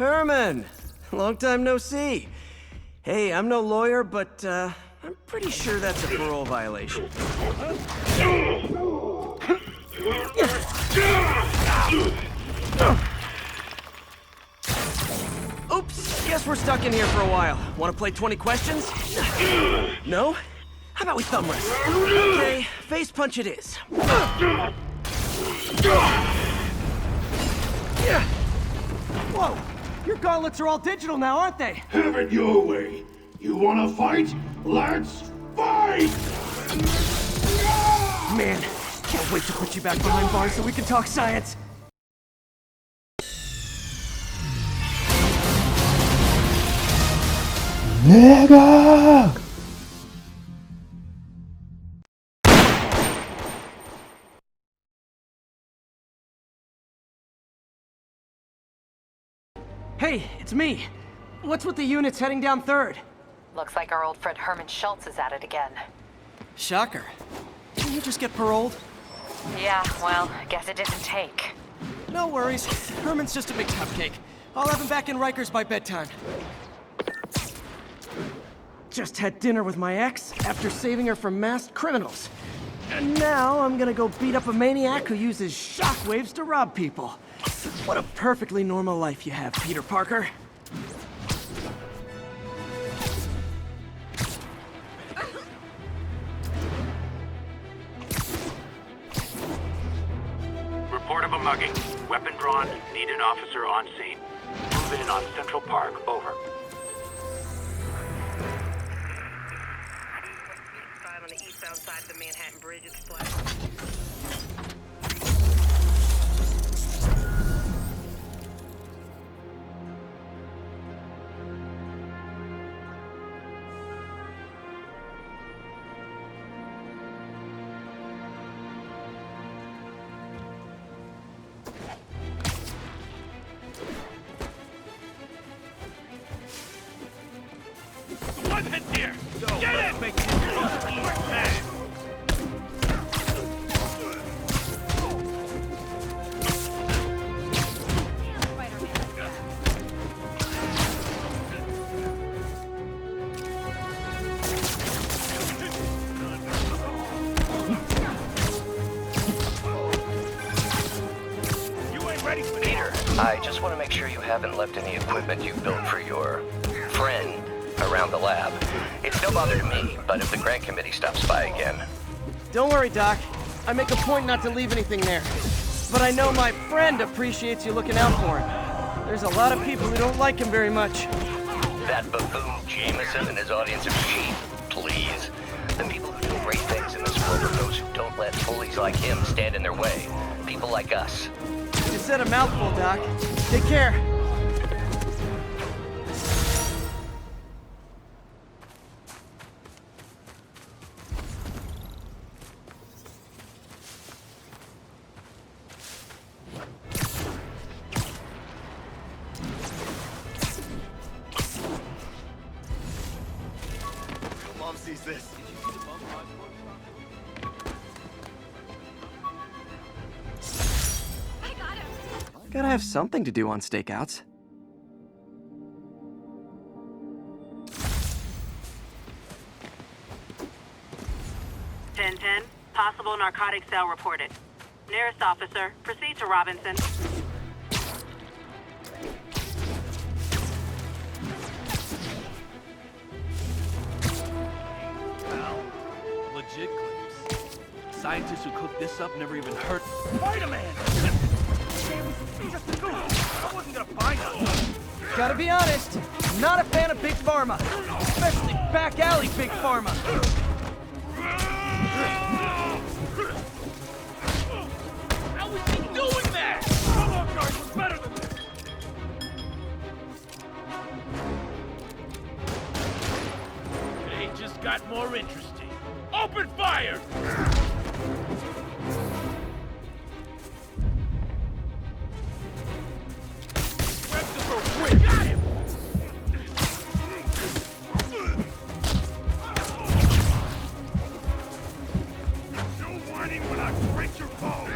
Herman! Long time no see. Hey, I'm no lawyer, but I'm pretty sure that's a parole violation. Oops, guess we're stuck in here for a while. Want to play 20 questions? No? How about we thumb wrestle? Okay, face punch it is. Whoa! Your gauntlets are all digital now, aren't they? Have it your way. You wanna fight? Let's fight! Man, can't wait to put you back behind bars so we can talk science. Nigga! Hey, it's me. What's with the units heading down 3rd? Looks like our old friend Herman Schultz is at it again. Shocker. Didn't you just get paroled? Yeah, well, guess it didn't take. No worries. Herman's just a big cupcake. I'll have him back in Rikers by bedtime. Just had dinner with my ex after saving her from masked criminals. And now I'm gonna go beat up a maniac who uses shockwaves to rob people. What a perfectly normal life you have, Peter Parker. Report of a mugging. Weapon drawn. Need an officer on scene. Move in on Central Park. Over. On the eastbound side of the Manhattan Bridge, it's flat. Weapons here! Get it! Make it quick, man! Peter, I just want to make sure you haven't left any equipment you built for your friend around the lab. It's no bother to me, but if the grant committee stops by again... Don't worry, Doc. I make a point not to leave anything there. But I know my friend appreciates you looking out for him. There's a lot of people who don't like him very much. That buffoon Jameson and his audience of sheep, please. The people who do great things in this world are those who don't let bullies like him stand in their way. People like us. You said a mouthful, Doc. Take care. Mom sees this. Gotta have something to do on stakeouts. Ten, possible narcotic cell reported. Nearest officer, proceed to Robinson. Well, legit claims. Scientists who cooked this up never even heard... Spider-Man! Just a goof. I wasn't gonna find us. Gotta be honest, I'm not a fan of Big Pharma. Especially back alley Big Pharma. How was he doing that? Come on, guys, we're better than this. It just got more interesting. Open fire! Got him! No warning when I break your bone!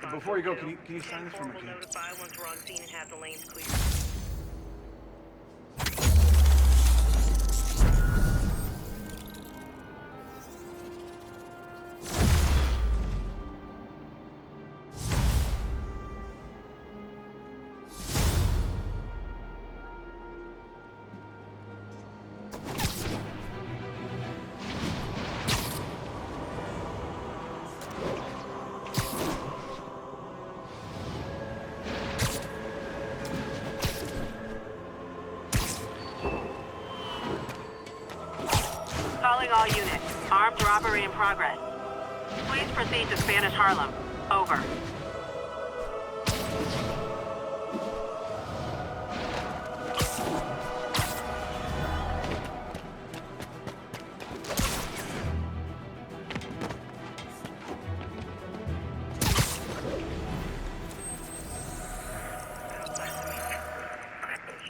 Before you go, can you sign this for me, kid? Notify once we're on scene and have the lanes cleared. Calling all units. Armed robbery in progress. Please proceed to Spanish Harlem. Over.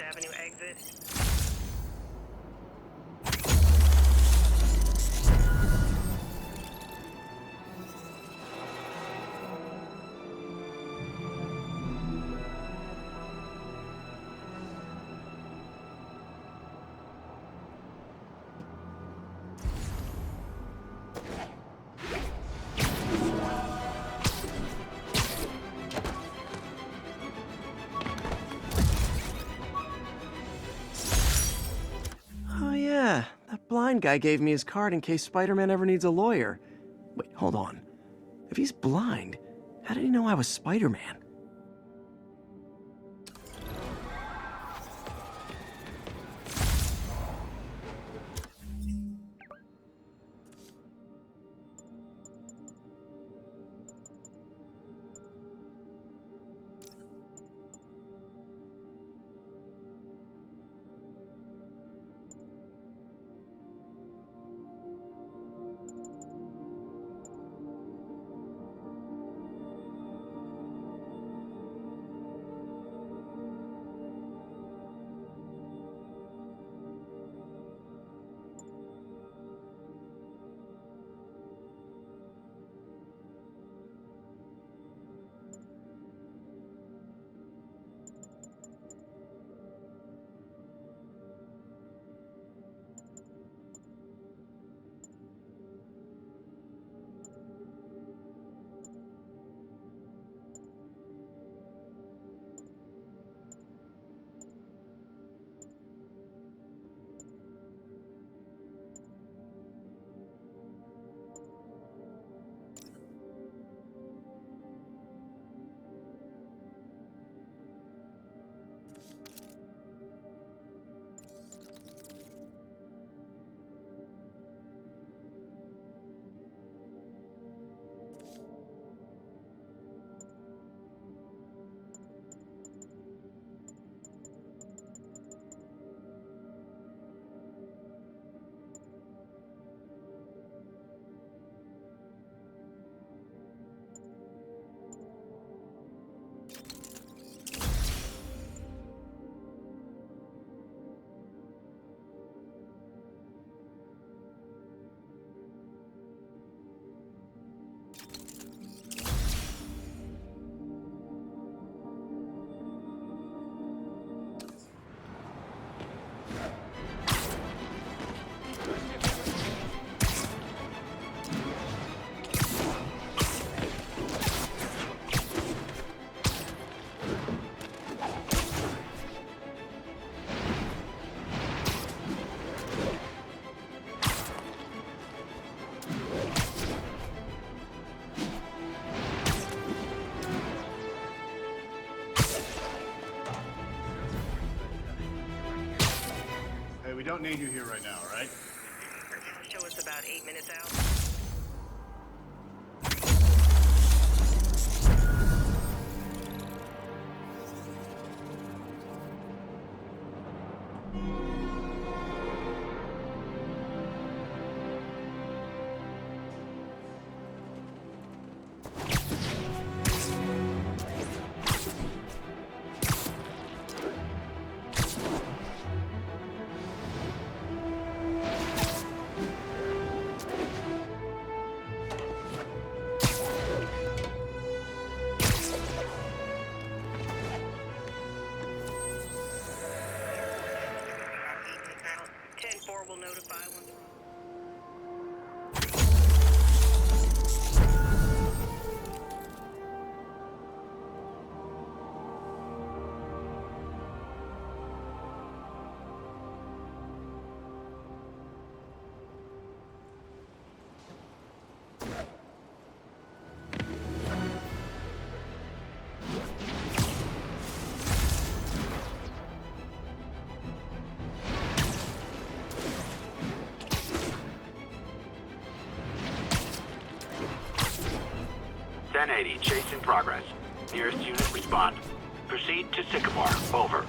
Avenue exit. Oh yeah, that blind guy gave me his card in case Spider-Man ever needs a lawyer. Wait, hold on. If he's blind, how did he know I was Spider-Man? We don't need you here right now, all right? Show us about 8 minutes out. 1080, chase in progress. Nearest unit respond. Proceed to Sycamore. Over.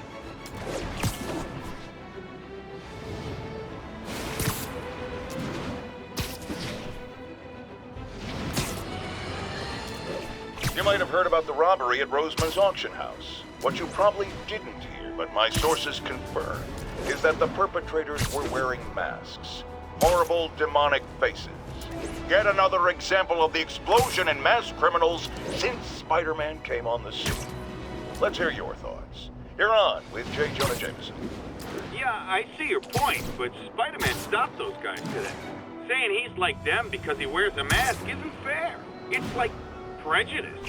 You might have heard about the robbery at Roseman's auction house. What you probably didn't hear, but my sources confirm, is that the perpetrators were wearing masks. Horrible, demonic faces. Yet another example of the explosion in mass criminals since Spider-Man came on the scene. Let's hear your thoughts. You're on with J. Jonah Jameson. Yeah, I see your point, but Spider-Man stopped those guys today. Saying he's like them because he wears a mask isn't fair. It's like prejudice.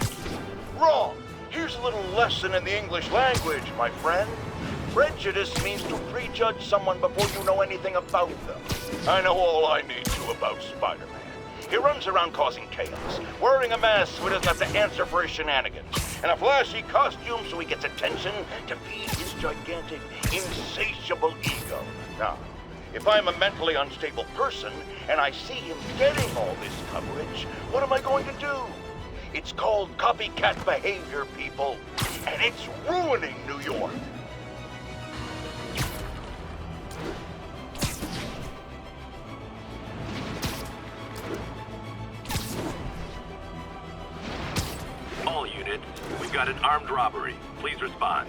Wrong! Here's a little lesson in the English language, my friend. Prejudice means to prejudge someone before you know anything about them. I know all I need to about Spider-Man. He runs around causing chaos, wearing a mask so he doesn't have to answer for his shenanigans, and a flashy costume so he gets attention to feed his gigantic, insatiable ego. Now, if I'm a mentally unstable person and I see him getting all this coverage, what am I going to do? It's called copycat behavior, people, and it's ruining New York. All units, we've got an armed robbery. Please respond.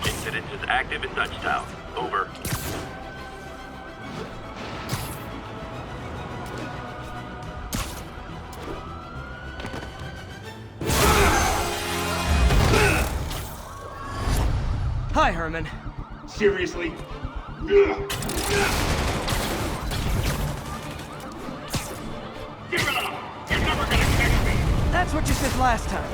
Incident is active in Dutchtown. Over. Hi, Herman. Seriously? Give it up! You're never gonna catch me! That's what you said last time.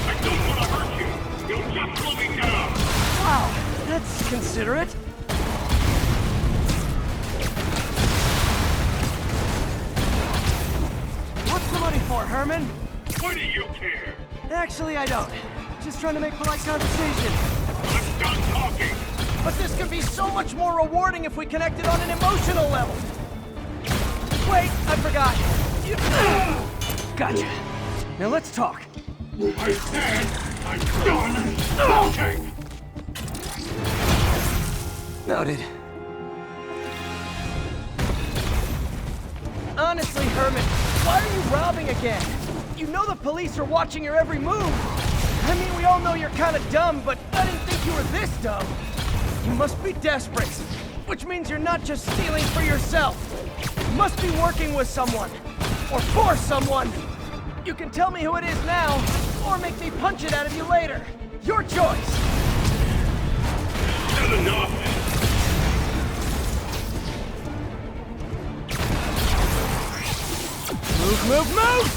I don't want to hurt you! You'll just slow me down! Wow, that's considerate. What's the money for, Herman? Why do you care? Actually, I don't. Just trying to make polite conversation. I'm done talking! But this could be so much more rewarding if we connected on an emotional level. Wait, I forgot. Gotcha. Now let's talk. I said I'm done talking! Noted. Honestly, Herman, why are you robbing again? You know the police are watching your every move. I mean, we all know you're kind of dumb, but I didn't think you were this dumb. You must be desperate, which means you're not just stealing for yourself. You must be working with someone, or for someone. You can tell me who it is now, or make me punch it out of you later. Your choice. Not enough! Move, move, move!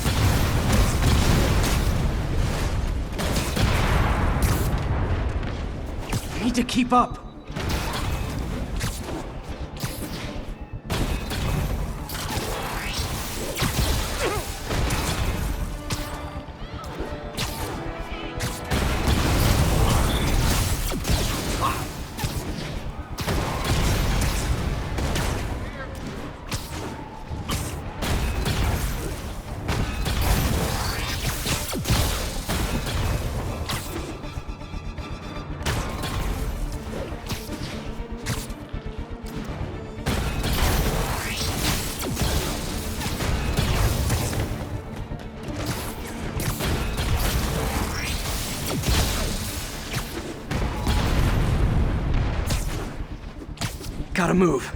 I need to keep up. Gotta move.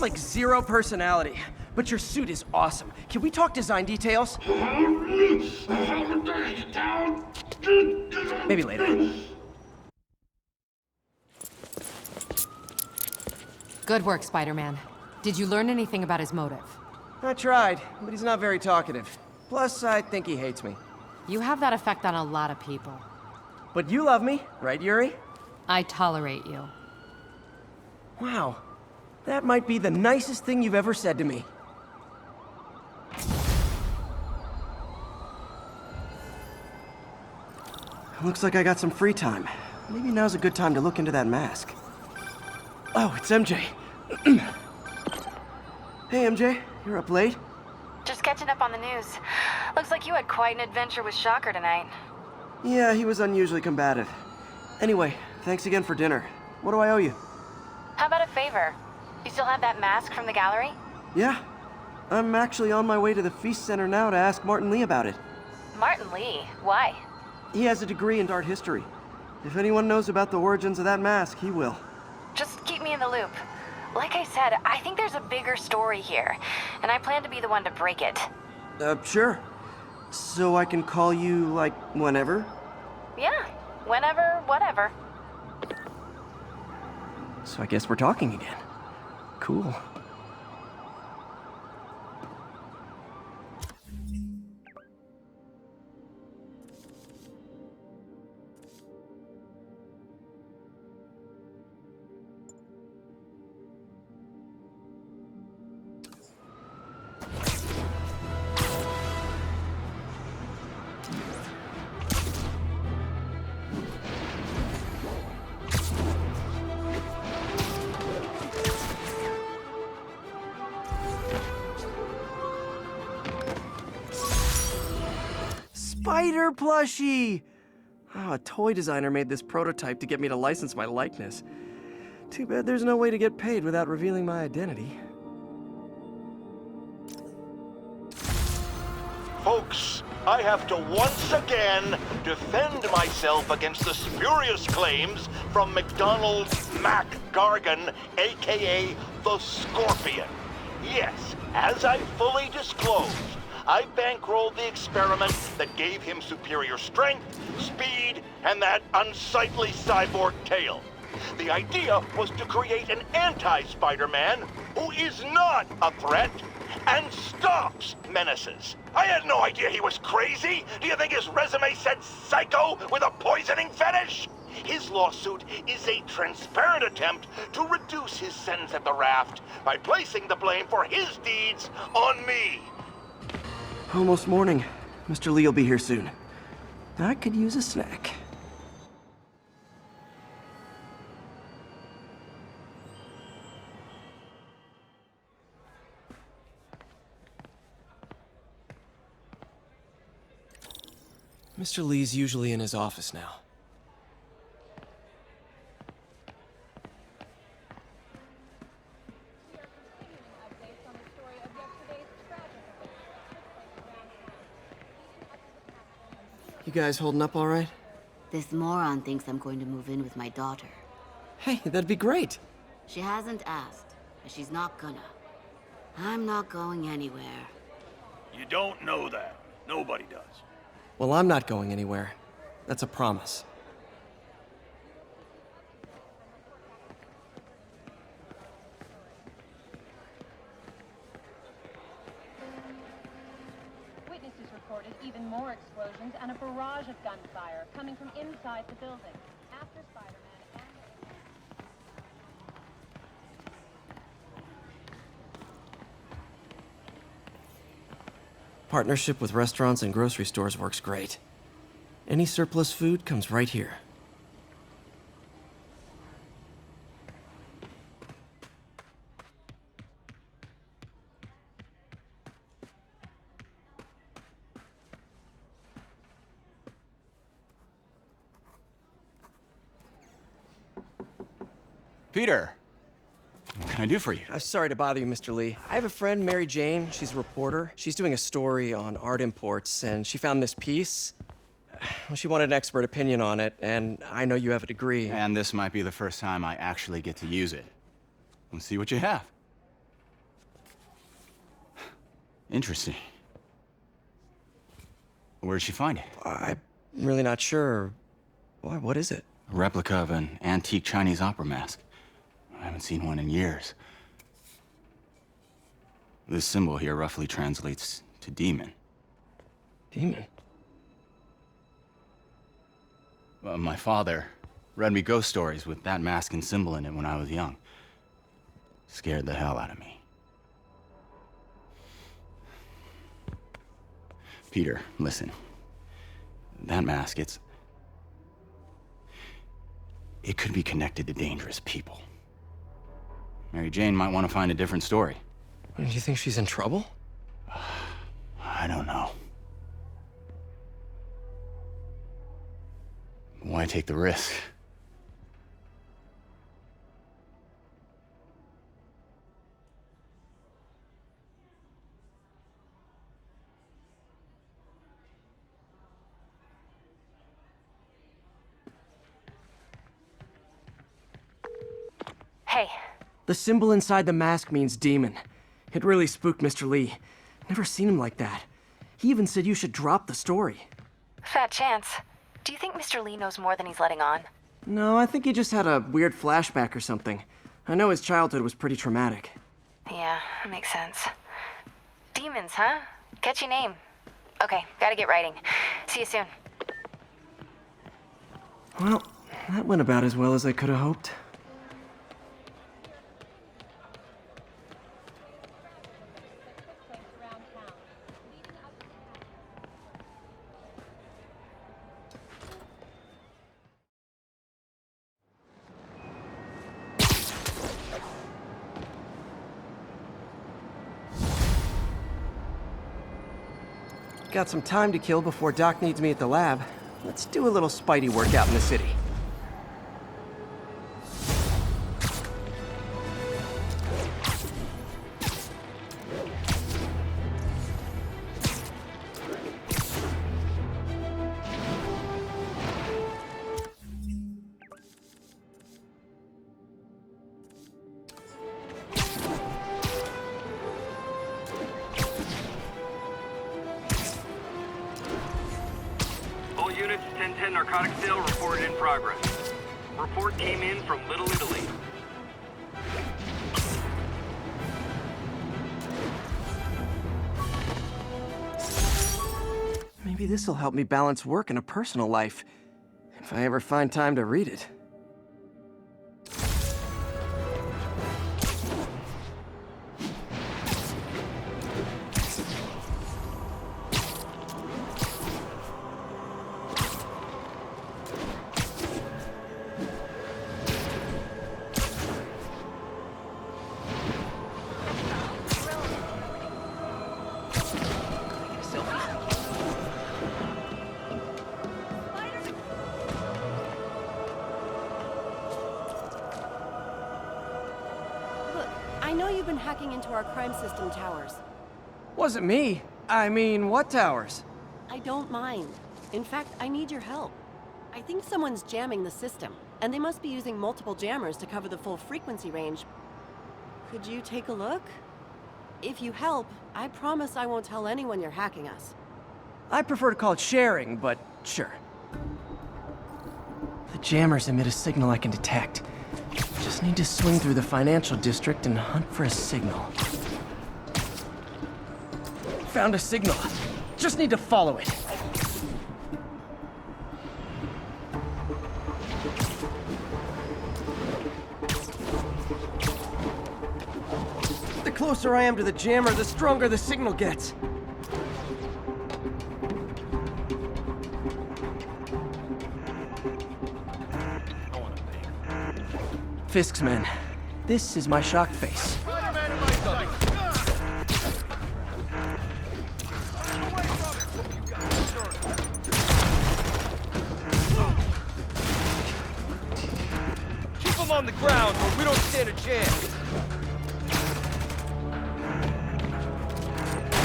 like zero personality, but your suit is awesome. Can we talk design details? Maybe later. Good work, Spider-Man. Did you learn anything about his motive? I tried, but he's not very talkative. Plus, I think he hates me. You have that effect on a lot of people. But you love me, right, Yuri? I tolerate you. Wow. That might be the nicest thing you've ever said to me. Looks like I got some free time. Maybe now's a good time to look into that mask. Oh, it's MJ. Hey, MJ. You're up late? Just catching up on the news. Looks like you had quite an adventure with Shocker tonight. Yeah, he was unusually combative. Anyway, thanks again for dinner. What do I owe you? How about a favor? You still have that mask from the gallery? Yeah. I'm actually on my way to the Feast Center now to ask Martin Lee about it. Martin Lee? Why? He has a degree in art history. If anyone knows about the origins of that mask, he will. Just keep me in the loop. Like I said, I think there's a bigger story here, and I plan to be the one to break it. Sure. So I can call you, like, whenever? Yeah, whenever, whatever. So I guess we're talking again. Cool. Spider plushie! Oh, a toy designer made this prototype to get me to license my likeness. Too bad there's no way to get paid without revealing my identity. Folks, I have to once again defend myself against the spurious claims from McDonald Mac Gargan, aka the Scorpion. Yes, as I fully disclosed, I bankrolled the experiment that gave him superior strength, speed, and that unsightly cyborg tail. The idea was to create an anti-Spider-Man who is not a threat and stops menaces. I had no idea he was crazy. Do you think his resume said psycho with a poisoning fetish? His lawsuit is a transparent attempt to reduce his sentence at the raft by placing the blame for his deeds on me. Almost morning. Mr. Lee will be here soon. I could use a snack. Mr. Lee's usually in his office now. You guys holding up all right? This moron thinks I'm going to move in with my daughter. Hey, that'd be great. She hasn't asked, and she's not gonna. I'm not going anywhere. You don't know that. Nobody does. Well, I'm not going anywhere. That's a promise. Witnesses reported even more explosions and a barrage of gunfire coming from inside the building. After Spider-Man and... Partnership with restaurants and grocery stores works great. Any surplus food comes right here. Peter, what can I do for you? Sorry to bother you, Mr. Lee. I have a friend, Mary Jane. She's a reporter. She's doing a story on art imports, and she found this piece. Well, she wanted an expert opinion on it, and I know you have a degree. And this might be the first time I actually get to use it. Let's see what you have. Interesting. Where did she find it? I'm really not sure. Why, what is it? A replica of an antique Chinese opera mask. I haven't seen one in years. This symbol here roughly translates to demon. Demon? My father read me ghost stories with that mask and symbol in it when I was young. Scared the hell out of me. Peter, listen. That mask, it could be connected to dangerous people. Mary Jane might want to find a different story. Do you think she's in trouble? I don't know. Why take the risk? Hey. The symbol inside the mask means demon. It really spooked Mr. Lee. Never seen him like that. He even said you should drop the story. Fat chance. Do you think Mr. Lee knows more than he's letting on? No, I think he just had a weird flashback or something. I know his childhood was pretty traumatic. Yeah, that makes sense. Demons, huh? Catchy name. Okay, gotta get writing. See you soon. Well, that went about as well as I could have hoped. Got some time to kill before Doc needs me at the lab. Let's do a little Spidey workout in the city. All units, 1010 narcotic sale reported in progress. Report came in from Little Italy. Maybe this'll help me balance work and a personal life, if I ever find time to read it. I know you've been hacking into our crime system towers. Wasn't me. I mean, what towers? I don't mind. In fact, I need your help. I think someone's jamming the system, and they must be using multiple jammers to cover the full frequency range. Could you take a look? If you help, I promise I won't tell anyone you're hacking us. I prefer to call it sharing, but sure. The jammers emit a signal I can detect. Just need to swing through the financial district and hunt for a signal. Found a signal. Just need to follow it. The closer I am to the jammer, the stronger the signal gets. Fisk's men. This is my shock face. Keep them on the ground or we don't stand a chance.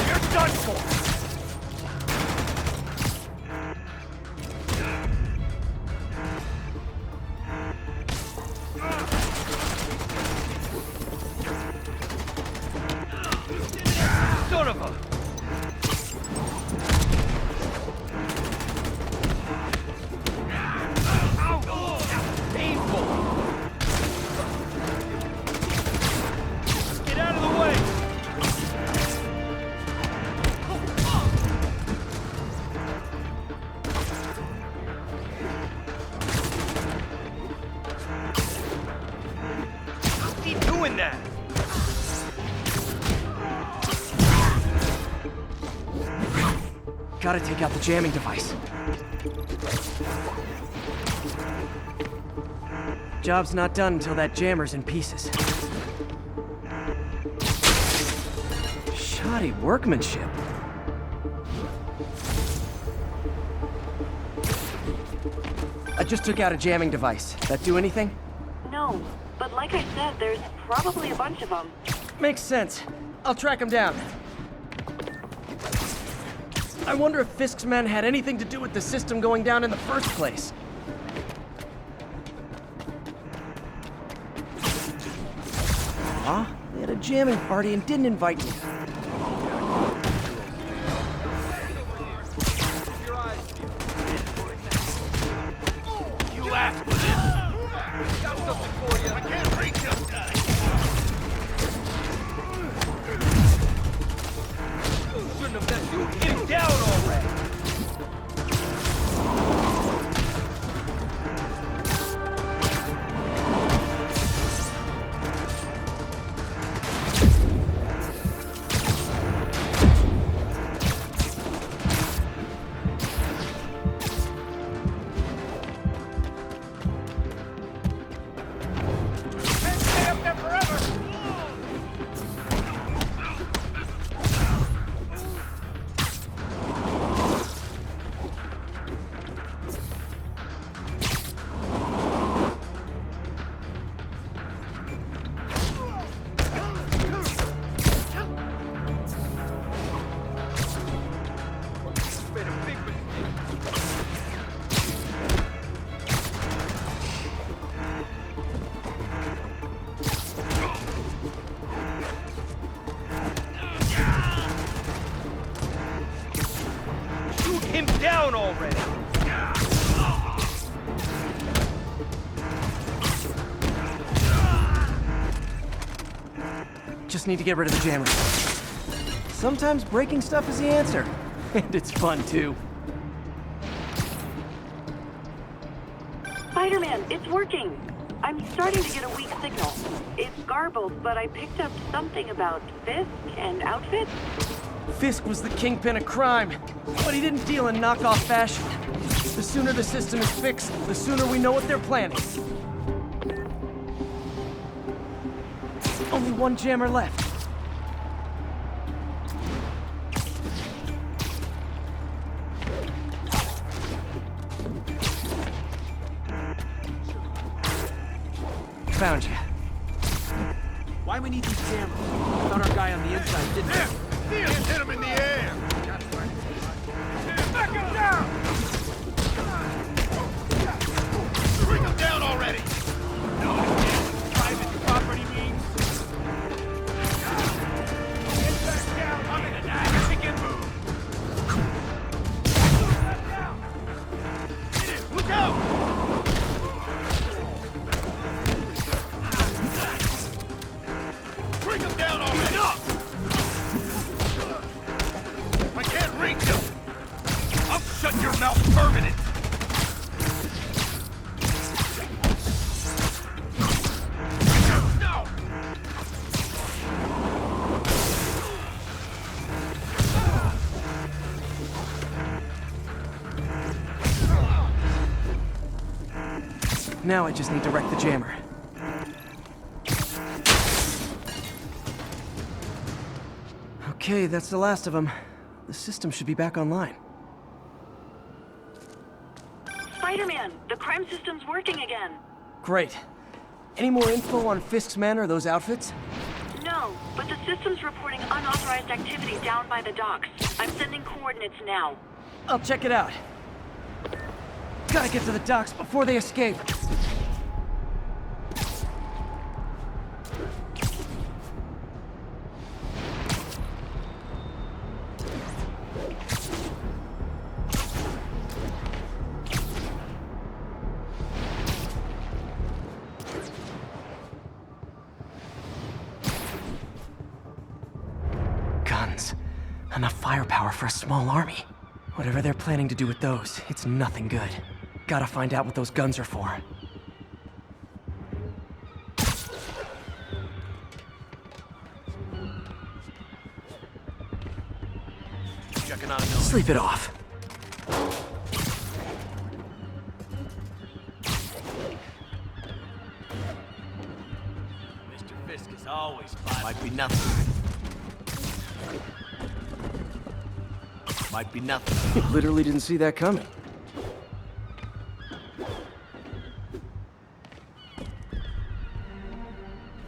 You're done for. Son of a... Gotta take out the jamming device. Job's not done until that jammer's in pieces. Shoddy workmanship. I just took out a jamming device. That do anything? No, but like I said, there's probably a bunch of them. Makes sense. I'll track him down. I wonder if Fisk's men had anything to do with the system going down in the first place. Aw, they had a jamming party and didn't invite me. You asked for this. Got something for you. I can't reach this guy. Shouldn't have let you get him down already. Him down already! Just need to get rid of the jammer. Sometimes breaking stuff is the answer. And it's fun, too. Spider-Man, it's working. I'm starting to get a weak signal. It's garbled, but I picked up something about Fisk and outfits. Fisk was the kingpin of crime, but he didn't deal in knockoff fashion. The sooner the system is fixed, the sooner we know what they're planning. Only one jammer left. Found you. Why we need these cameras? I thought our guy on the inside didn't. Just hit him in the air! Back him down! Bring him down already! No, private property means. Get back down! I'm in an act. Chicken move! Look out! Bring him down already! I can't reach him! I'll shut your mouth permanent! No! Now I just need to wreck the jammer. Okay, that's the last of them. The system should be back online. Spider-Man, the crime system's working again. Great. Any more info on Fisk's men or those outfits? No, but the system's reporting unauthorized activity down by the docks. I'm sending coordinates now. I'll check it out. Gotta get to the docks before they escape. Guns. Enough firepower for a small army. Whatever they're planning to do with those, it's nothing good. Gotta find out what those guns are for. Checking out another Sleep it off. Mr. Fisk is always fine. Might be nothing. Might be nothing. Literally didn't see that coming.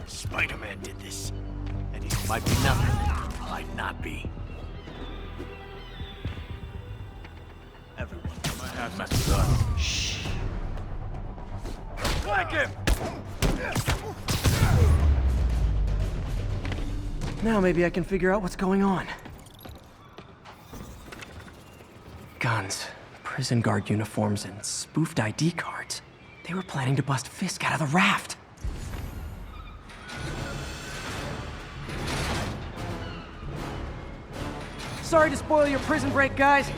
Spider-Man did this. And he might be nothing. Might not be. Everyone might have messed with us. Shh. Flank him! Now maybe I can figure out what's going on. Guns, prison guard uniforms, and spoofed ID cards. They were planning to bust Fisk out of the raft. Sorry to spoil your prison break, guys.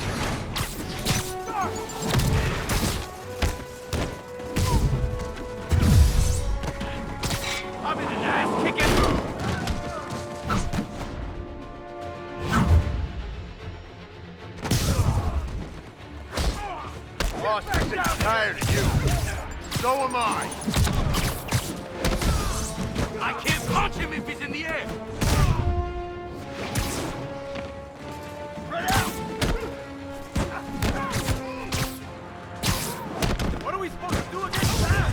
I'm in an ass kicking. Boss is tired of you. So am I. I can't punch him if he's in the air. Spread out. What are we supposed to do against that?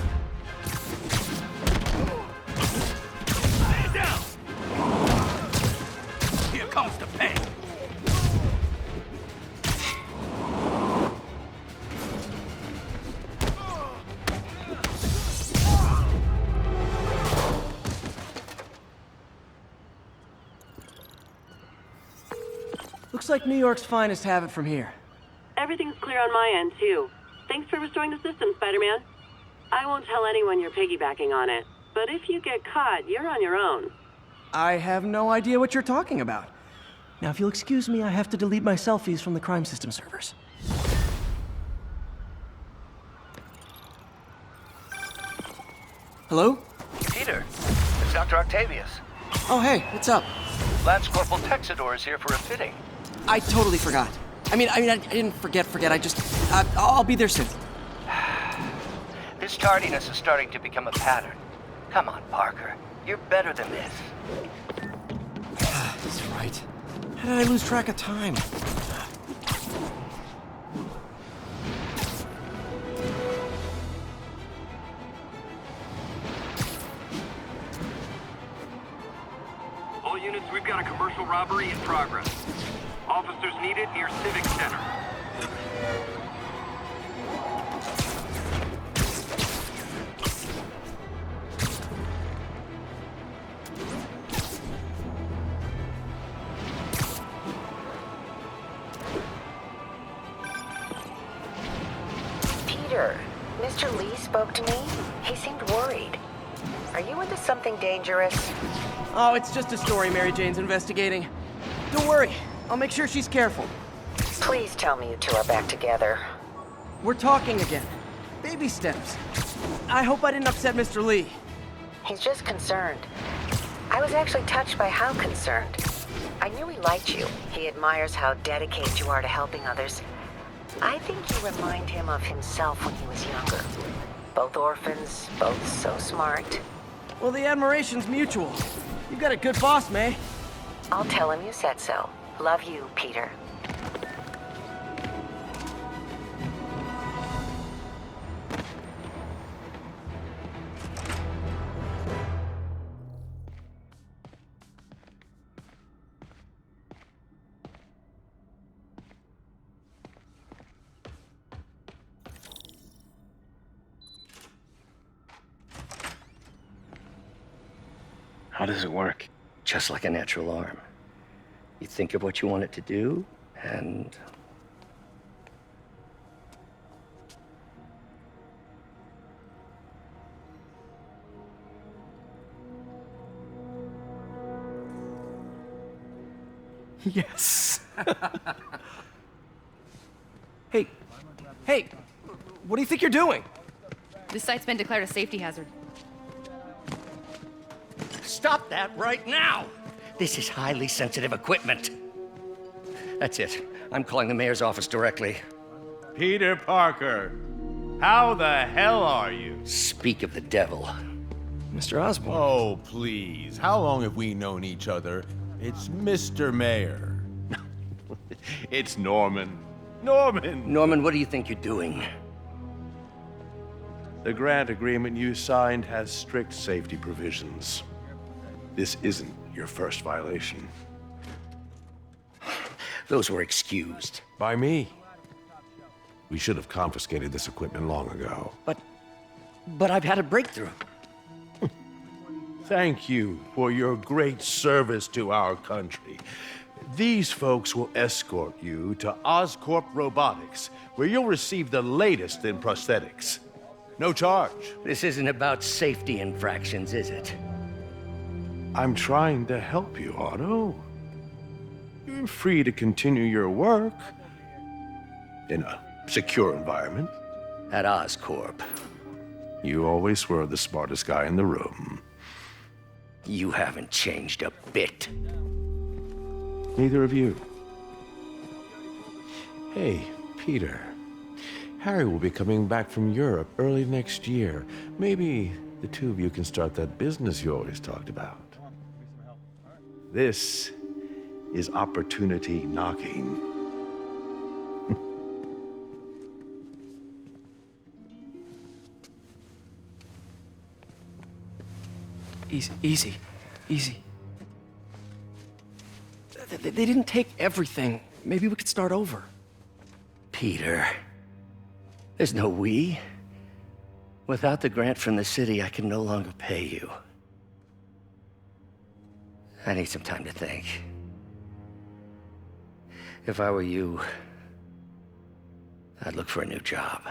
Lay down. Here comes the pain. Looks like New York's finest have it from here. Everything's clear on my end, too. Thanks for restoring the system, Spider-Man. I won't tell anyone you're piggybacking on it, but if you get caught, you're on your own. I have no idea what you're talking about. Now, if you'll excuse me, I have to delete my selfies from the crime system servers. Hello? Peter, it's Dr. Octavius. Oh, hey, what's up? Lance Corporal Texador is here for a fitting. I totally forgot. I didn't forget. I just... I'll be there soon. This tardiness is starting to become a pattern. Come on, Parker. You're better than this. That's right. How did I lose track of time? All units, we've got a commercial robbery in progress. Officers needed near Civic Center. Peter, Mr. Lee spoke to me. He seemed worried. Are you into something dangerous? Oh, it's just a story Mary Jane's investigating. Don't worry. I'll make sure she's careful. Please tell me you two are back together. We're talking again. Baby steps. I hope I didn't upset Mr. Lee. He's just concerned. I was actually touched by how concerned. I knew he liked you. He admires how dedicated you are to helping others. I think you remind him of himself when he was younger. Both orphans, both so smart. Well, the admiration's mutual. You've got a good boss, May. I'll tell him you said so. Love you, Peter. How does it work? Just like a natural arm. You think of what you want it to do, and... Yes. Hey, what do you think you're doing? This site's been declared a safety hazard. Stop that right now! This is highly sensitive equipment. That's it. I'm calling the mayor's office directly. Peter Parker, how the hell are you? Speak of the devil. Mr. Osborn. Oh, please. How long have we known each other? It's Mr. Mayor. It's Norman. Norman! Norman, what do you think you're doing? The grant agreement you signed has strict safety provisions. This isn't your first violation. Those were excused. By me. We should have confiscated this equipment long ago. But I've had a breakthrough. Thank you for your great service to our country. These folks will escort you to Oscorp Robotics, where you'll receive the latest in prosthetics. No charge. This isn't about safety infractions, is it? I'm trying to help you, Otto. You're free to continue your work in a secure environment. At Oscorp. You always were the smartest guy in the room. You haven't changed a bit. Neither of you. Hey, Peter. Harry will be coming back from Europe early next year. Maybe the two of you can start that business you always talked about. This is opportunity knocking. Easy. They didn't take everything. Maybe we could start over. Peter, there's no we. Without the grant from the city, I can no longer pay you. I need some time to think. If I were you, I'd look for a new job.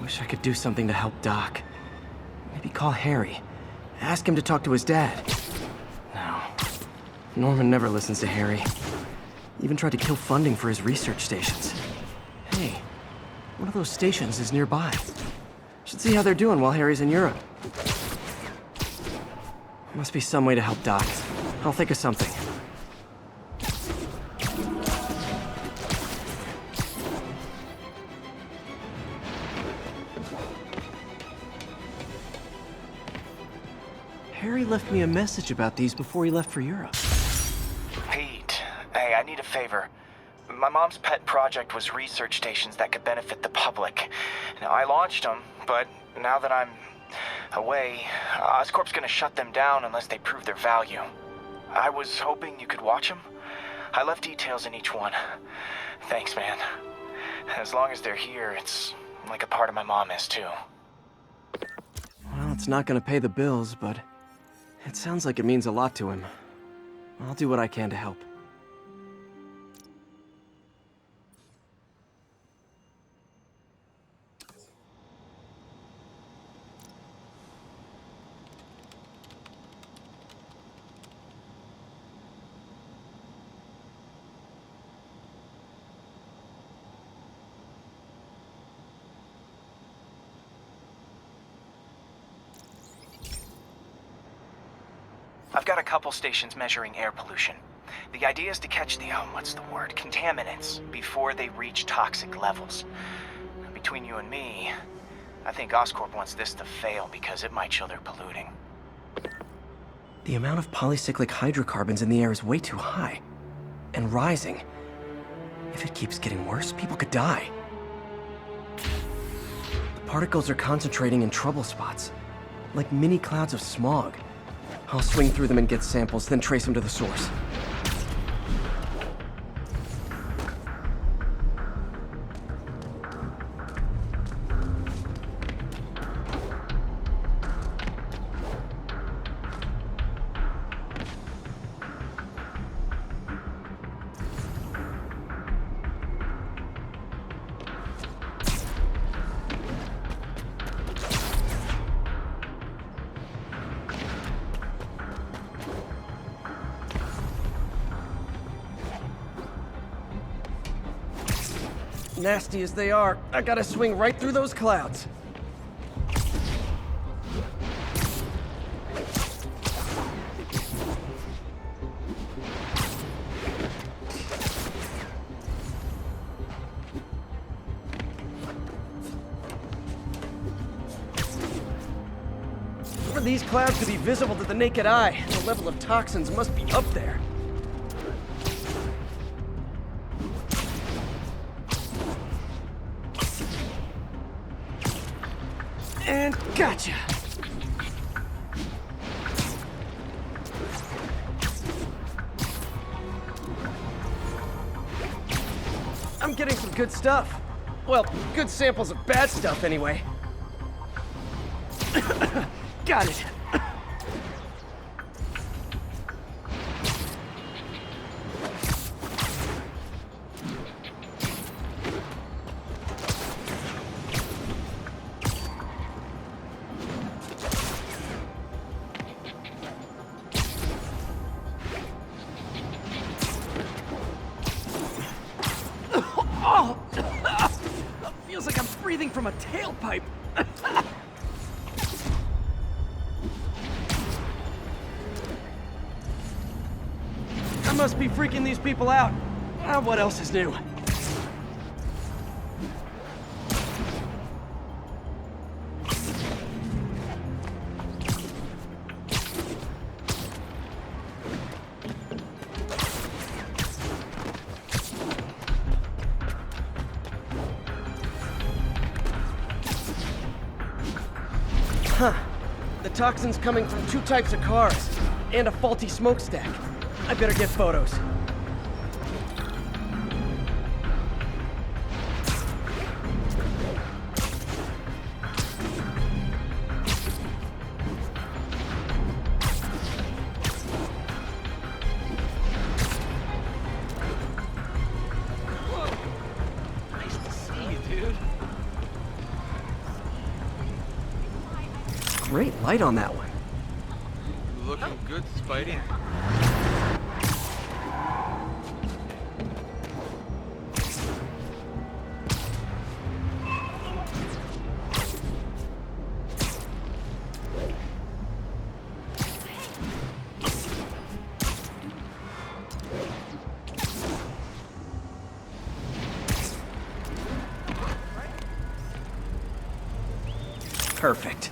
Wish I could do something to help Doc. Maybe call Harry. Ask him to talk to his dad. No. Norman never listens to Harry. Even tried to kill funding for his research stations. Hey, one of those stations is nearby. Should see how they're doing while Harry's in Europe. Must be some way to help Doc. I'll think of something. Harry left me a message about these before he left for Europe. Pete, hey, I need a favor. My mom's pet project was research stations that could benefit the public. Now, I launched them, but now that I'm away, Oscorp's gonna shut them down unless they prove their value. I was hoping you could watch them. I left details in each one. Thanks, man. As long as they're here, it's like a part of my mom is, too. Well, it's not gonna pay the bills, but it sounds like it means a lot to him. I'll do what I can to help. I've got a couple stations measuring air pollution. The idea is to catch the, contaminants before they reach toxic levels. Between you and me, I think Oscorp wants this to fail because it might show they're polluting. The amount of polycyclic hydrocarbons in the air is way too high. And rising. If it keeps getting worse, people could die. The particles are concentrating in trouble spots, like mini clouds of smog. I'll swing through them and get samples, then trace them to the source. Nasty as they are, I gotta swing right through those clouds. For these clouds to be visible to the naked eye, the level of toxins must be up there. And gotcha! I'm getting some good stuff. Well, good samples of bad stuff anyway. Got it. Oh! Feels like I'm breathing from a tailpipe. I must be freaking these people out. What else is new? Huh. The toxin's coming from 2 types of cars, and a faulty smokestack. I better get photos. Whoa. Nice to see you, dude. Great light on that one. Looking good, Spidey. Perfect.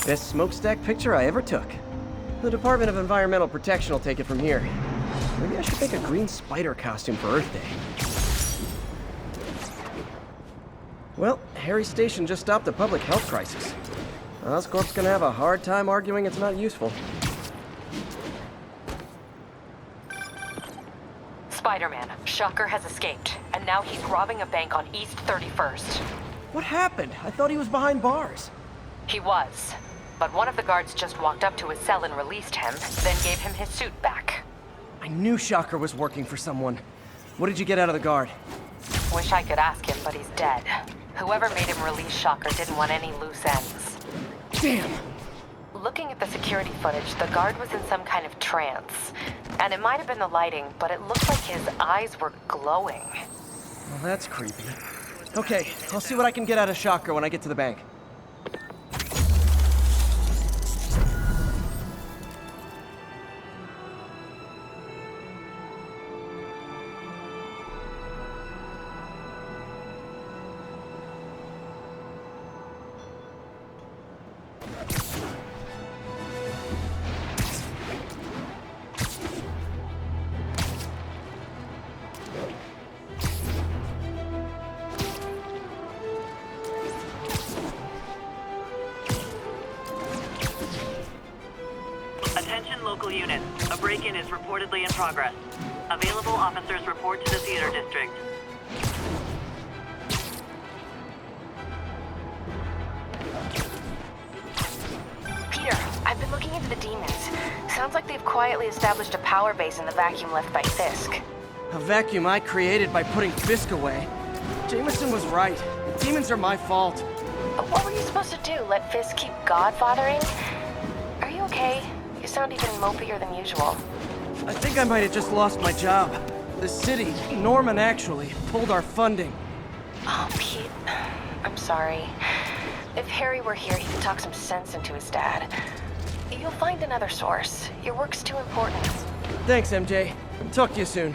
Best smokestack picture I ever took. The Department of Environmental Protection will take it from here. Maybe I should make a green spider costume for Earth Day. Well, Harry Station just stopped a public health crisis. Oscorp's gonna have a hard time arguing it's not useful. Spider-Man, Shocker has escaped, and now he's robbing a bank on East 31st. What happened? I thought he was behind bars. He was, but one of the guards just walked up to his cell and released him, then gave him his suit back. I knew Shocker was working for someone. What did you get out of the guard? Wish I could ask him, but he's dead. Whoever made him release Shocker didn't want any loose ends. Damn! Looking at the security footage, the guard was in some kind of trance. And it might have been the lighting, but it looked like his eyes were glowing. Well, that's creepy. Okay, I'll see what I can get out of Shocker when I get to the bank. Attention local units. A break-in is reportedly in progress. Available officers report to the theater district. been looking into the demons. Sounds like they've quietly established a power base in the vacuum left by Fisk. A vacuum I created by putting Fisk away. Jameson was right. The demons are my fault. What were you supposed to do? Let Fisk keep godfathering? Are you okay? You sound even mopier than usual. I think I might have just lost my job. The city, Norman actually, pulled our funding. Oh, Pete. I'm sorry. If Harry were here, he could talk some sense into his dad. You'll find another source. Your work's too important. Thanks, MJ. Talk to you soon.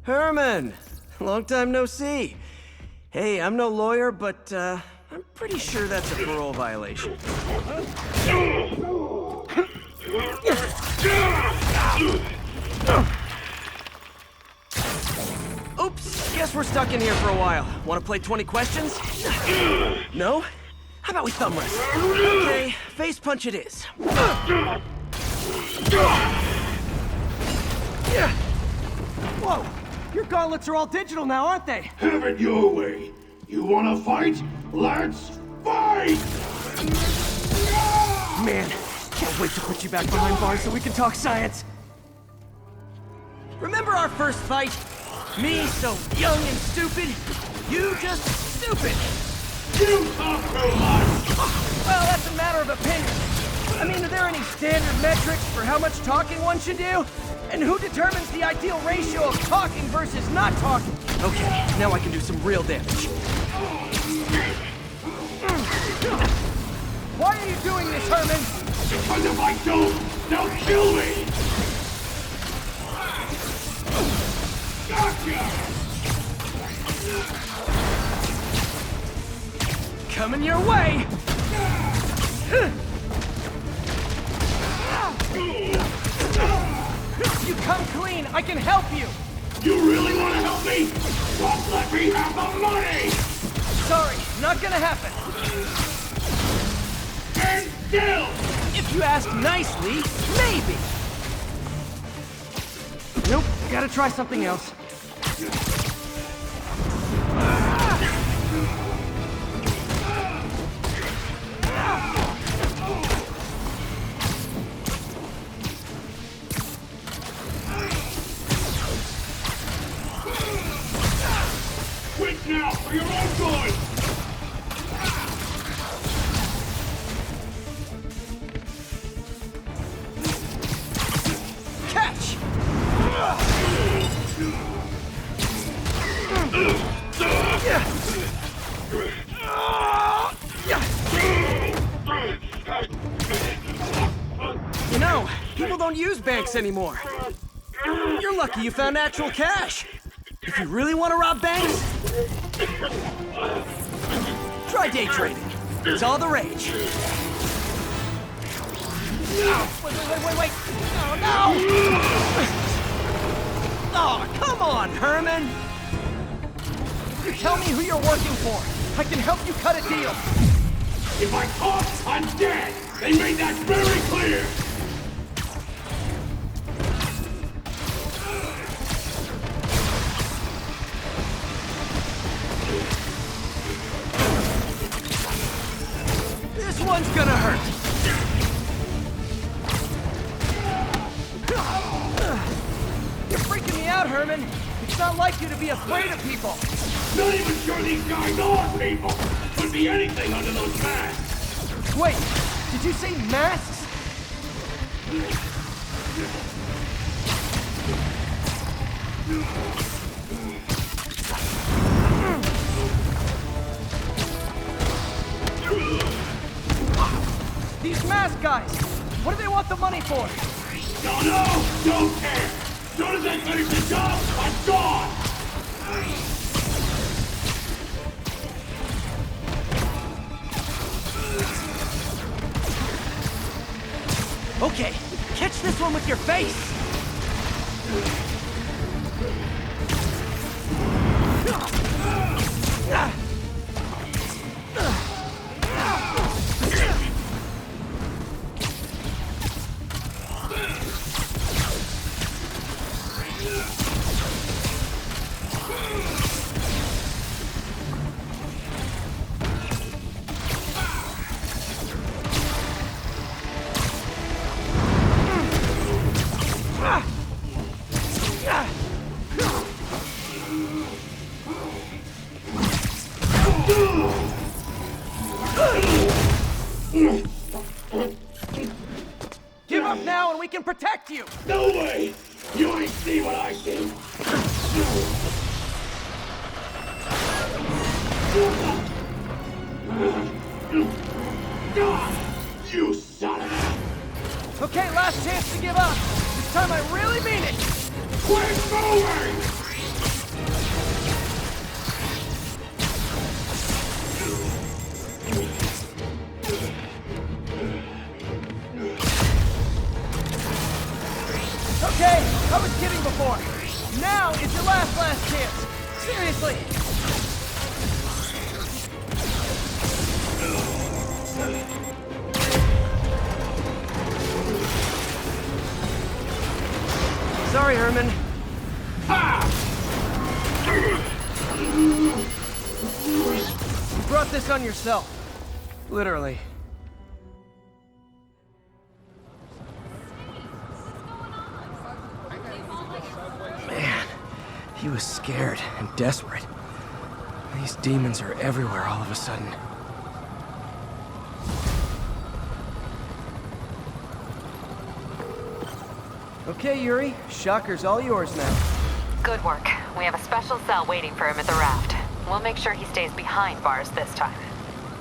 Herman! Long time no see. Hey, I'm no lawyer, but, I'm pretty sure that's a parole violation. Oops, guess we're stuck in here for a while. Want to play 20 questions? No? How about we thumb wrestle? Okay, face punch it is. Whoa! Your gauntlets are all digital now, aren't they? Have it your way. You wanna fight? Let's fight! Man, can't wait to put you back behind bars so we can talk science. Remember our first fight? Me so young and stupid, you just stupid. You talk too much! Well, that's a matter of opinion. I mean, are there any standard metrics for how much talking one should do? And who determines the ideal ratio of talking versus not talking? Okay, now I can do some real damage. Why are you doing this, Herman? Because if I don't, they'll kill me! Gotcha! Coming your way! You come clean, I can help you! You really want to help me? Don't let me have the money! Sorry, not gonna happen. And still! If you ask nicely, maybe. Nope, gotta try something else. Quit now, for your own good! Catch! You know, people don't use banks anymore. You're lucky you found actual cash. If you really want to rob banks, try day trading. It's all the rage. Wait. Oh, no! Oh, come on, Herman! You tell me who you're working for. I can help you cut a deal. If I talk, I'm dead! They made that very clear! This one's gonna hurt. You're freaking me out, Herman. It's not like you to be afraid of people. Not even sure these guys are people! Could be anything under those masks! Wait, did you say masks? These mask guys, what do they want the money for? Don't know! Don't care! As soon as I finish the job, I'm gone! Okay, catch this one with your face! you! No way! You ain't see what I see! You son of a... Okay, last chance to give up. This time I really mean it. Quit moving! Okay, I was kidding before. Now is your last chance. Seriously. Sorry, Herman. You brought this on yourself. Literally. Man, he was scared and desperate. These demons are everywhere all of a sudden. Okay, Yuri. Shocker's all yours now. Good work. We have a special cell waiting for him at the raft. We'll make sure he stays behind bars this time.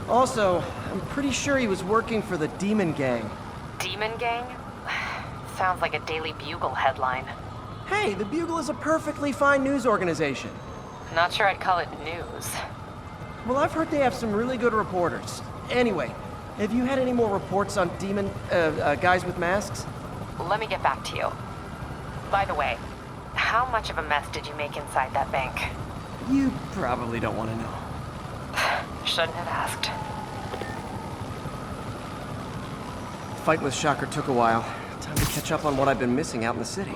Also, I'm pretty sure he was working for the Demon Gang. Demon Gang? Sounds like a Daily Bugle headline. Hey, the Bugle is a perfectly fine news organization. Not sure I'd call it news. Well, I've heard they have some really good reporters. Anyway, have you had any more reports on demon, guys with masks? Let me get back to you. By the way, how much of a mess did you make inside that bank? You probably don't want to know. Shouldn't have asked. The fight with Shocker took a while. Time to catch up on what I've been missing out in the city.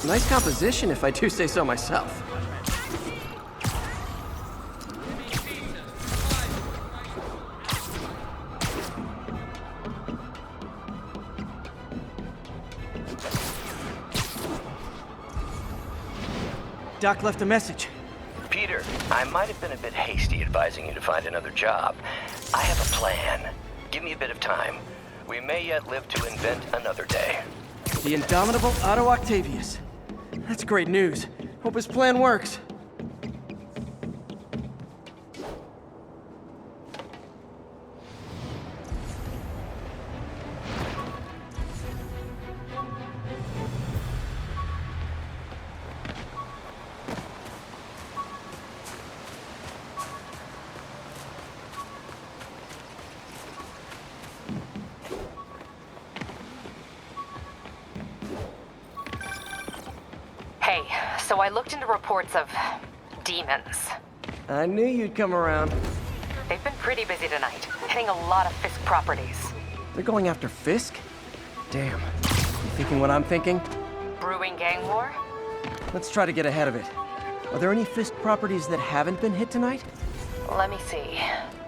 Nice composition, if I do say so myself. Doc left a message. Peter, I might have been a bit hasty advising you to find another job. I have a plan. Give me a bit of time. We may yet live to invent another day. The indomitable Otto Octavius. That's great news. Hope his plan works. Hey, so I looked into reports of demons. I knew you'd come around. They've been pretty busy tonight, hitting a lot of Fisk properties. They're going after Fisk? Damn. You thinking what I'm thinking? Brewing gang war? Let's try to get ahead of it. Are there any Fisk properties that haven't been hit tonight? Let me see.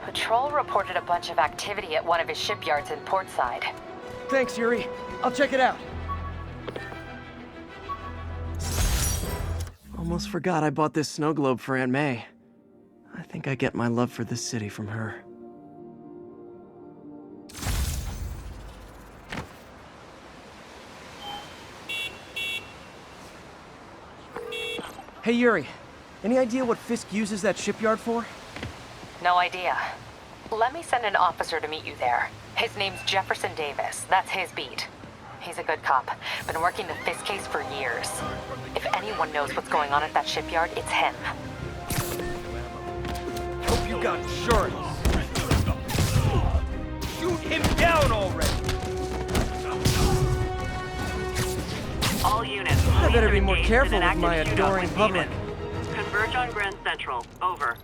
Patrol reported a bunch of activity at one of his shipyards in Portside. Thanks, Yuri. I'll check it out. Almost forgot I bought this snow globe for Aunt May. I think I get my love for this city from her. Hey, Yuri. Any idea what Fisk uses that shipyard for? No idea. Let me send an officer to meet you there. His name's Jefferson Davis. That's his beat. He's a good cop. Been working the Fisk case for years. If anyone knows what's going on at that shipyard, it's him. Hope you got insurance. Shoot him down already! All units. I better be more engaged careful in an with my active shootout adoring with public. demons. Converge on Grand Central. Over.